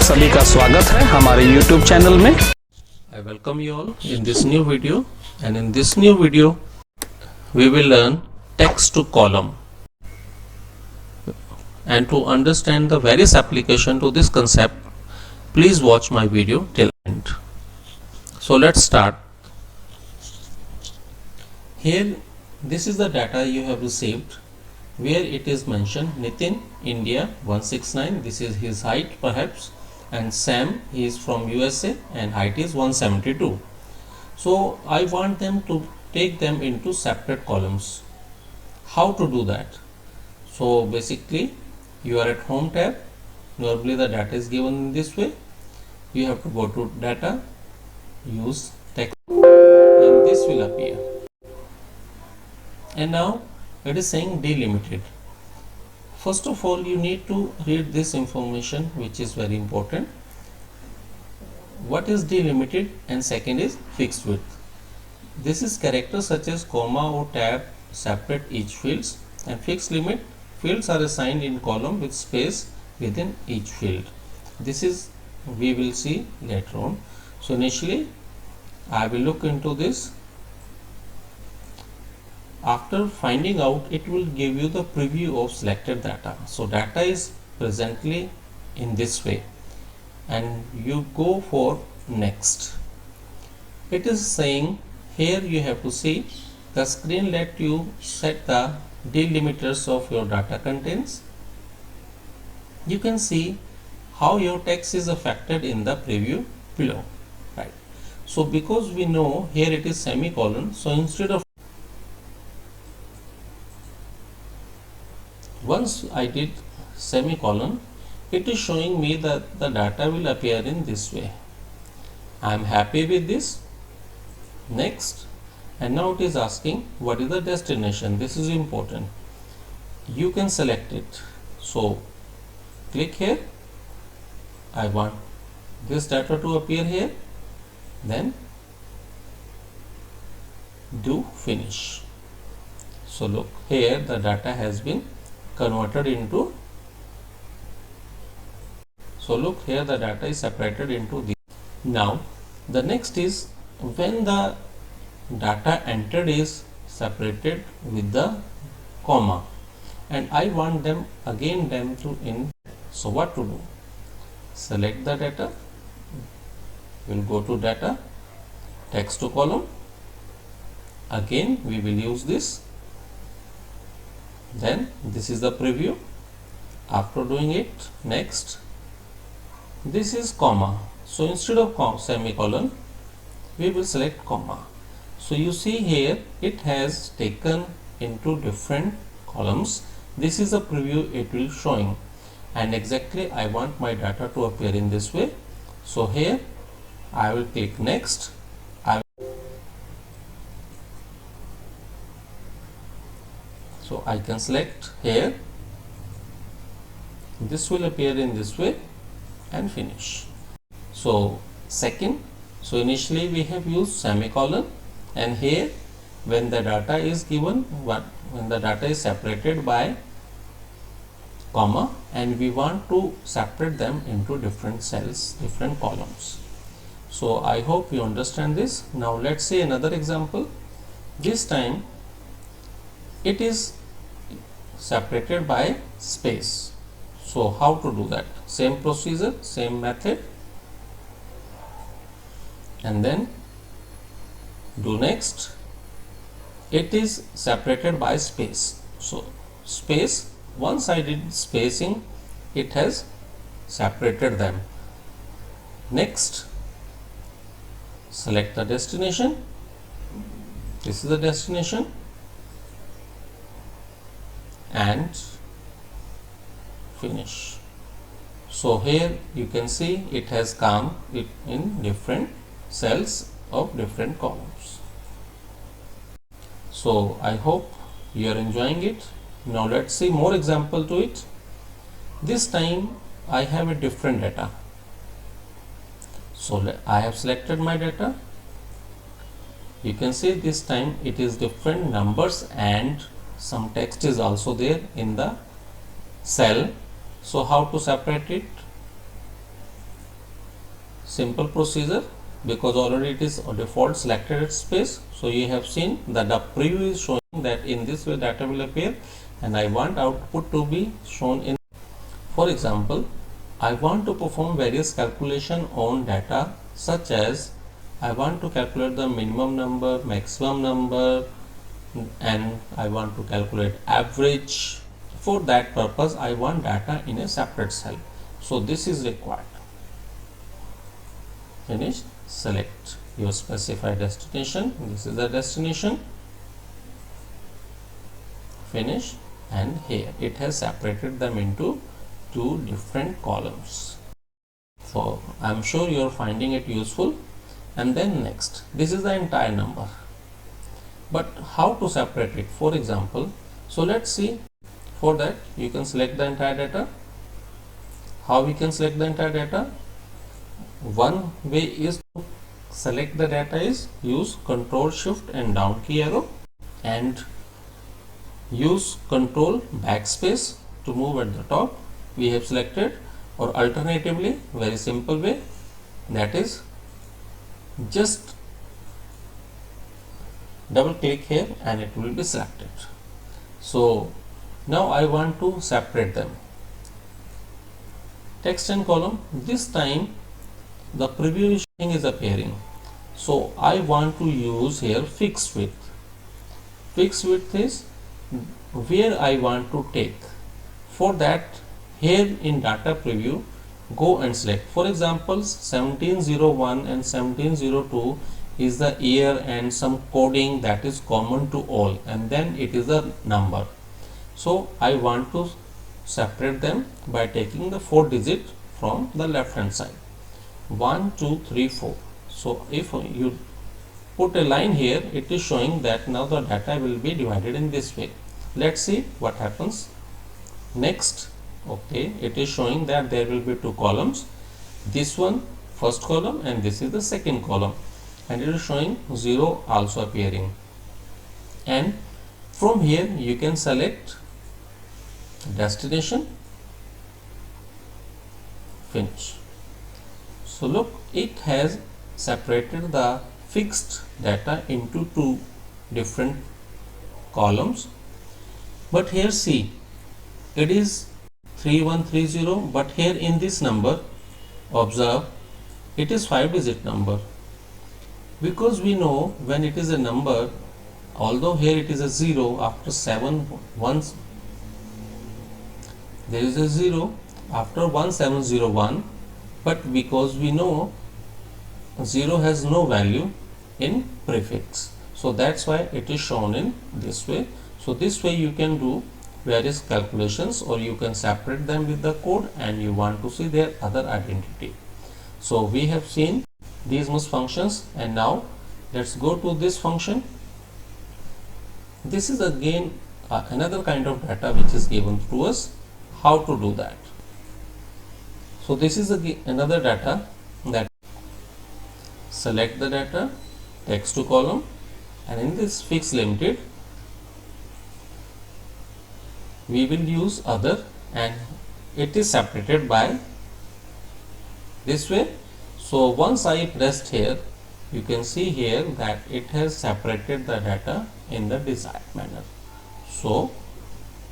सभी का स्वागत है हमारे YouTube चैनल में। I welcome you all in this new video, and in this new video we will learn text to column, and to understand the various application to this concept, please watch my video till end. So let's start. Here this is the data you have received, where it is mentioned Nitin India 169, this is his height perhaps, and Sam, he is from USA and height is 172. So I want them to take them into separate columns. How to do that? So basically you are at home tab. Normally the data is given in this way. You have to go to data, use text, and this will appear. And now it is saying delimited. First of all, you need to read this information, which is very important. What is delimited, and second is fixed width. This is characters such as comma or tab separate each fields, and fixed limit fields are assigned in column with space within each field. This is we will see later on. So initially I will look into this. After finding out, it will give you the preview of selected data. So data is presently in this way, and you go for next. It is saying here you have to see the screen let you set the delimiters of your data contents. You can see how your text is affected in the preview below, right? So because we know here it is semicolon, so instead of once I did semicolon, it is showing me that the data will appear in this way. I am happy with this. Next, and now it is asking what is the destination. This is important. You can select it. So click here. I want this data to appear here. Then do finish. So look here, the data has been converted into, so look here the data is separated into these. Now the next is when the data entered is separated with the comma, and I want them again to in. So what to do? Select the data, we'll go to data, text to column, again we will use this. Then this is the preview. After doing it, next, this is comma. So instead of semicolon, we will select comma. So you see here it has taken into different columns. This is a preview it will showing, and exactly I want my data to appear in this way. So here I will click next. So I can select here, this will appear in this way, and finish. So second, so initially we have used semicolon, and here when the data is given, when the data is separated by comma, and we want to separate them into different cells, different columns. So I hope you understand this. Now let's see another example. This time it is separated by space. So how to do that? Same procedure, same method, and then do next. It is separated by space. So space, once I did spacing, it has separated them. Next, select the destination. This is the destination, and finish. So here you can see it has come in different cells of different columns. So I hope you are enjoying it. Now let's see more example to it. This time I have a different data. So I have selected my data. You can see this time it is different numbers, and some text is also there in the cell. So how to separate it? simple procedure, because already it is default selected space. So you have seen that the preview is showing that in this way data will appear, and I want output to be shown in. For example, I want to perform various calculation on data, such as I want to calculate the minimum number, maximum number, and I want to calculate average. For that purpose I want data in a separate cell, so this is required. Finished. Select your specified destination. This is the destination. Finish. And here it has separated them into two different columns. So I am sure you are finding it useful. And then next, this is the entire number, but how to separate it? For example, so let's see. For that you can select the entire data. How we can select the entire data? One way is to select the data is use Control Shift and down key arrow, and use Control backspace to move at the top. We have selected, or alternatively, very simple way, that is just double click here and it will be selected. So now I want to separate them. Text and column. This time the preview is appearing, so I want to use here fixed width. Fixed width is where I want to take. For that, here in data preview, go and select. For example, 1701 and 1702 is the year and some coding that is common to all, and then it is a number. So I want to separate them by taking the 4 digit from the left hand side. 1, 2, 3, 4. So if you put a line here, it is showing that now the data will be divided in this way. Let's see what happens. Next, okay, it is showing that there will be 2 columns. This one first column and this is the second column, and it is showing 0 also appearing. And from here you can select destination. Finish. So look, it has separated the fixed data into 2 different columns. But here see, it is 3130, but here in this number, observe, it is 5 digit number. Because we know when it is a number, although here it is a 0, after 7 once there is a 0 after 1701, but because we know 0 has no value in prefix, so that's why it is shown in this way. So this way you can do various calculations, or you can separate them with the code and you want to see their other identity. So we have seen these most functions, and now let's go to this function. This is again another kind of data which is given to us. How to do that? So this is another data, that select the data, text to column, and in this fixed limited we will use other, and it is separated by this way. So once I pressed here, you can see here that it has separated the data in the desired manner. So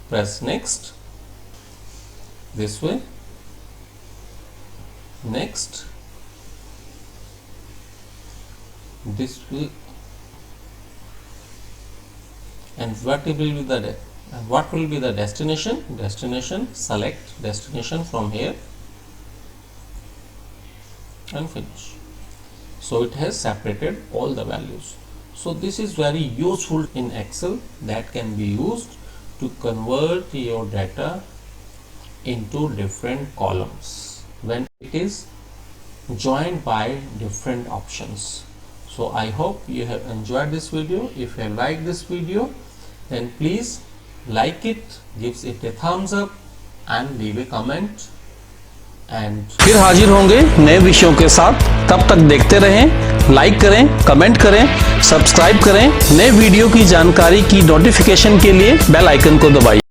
press next, this way, next, this will, and what will be the destination? Select destination from here and finish. So it has separated all the values. So this is very useful in Excel, that can be used to convert your data into different columns when it is joined by different options. So I hope you have enjoyed this video. If you like this video, then please like it, gives it a thumbs up and leave a comment. And फिर हाजिर होंगे नए विषयों के साथ। तब तक देखते रहें, लाइक करें, कमेंट करें, सब्सक्राइब करें। नए वीडियो की जानकारी की नोटिफिकेशन के लिए बेल आइकन को दबाइए।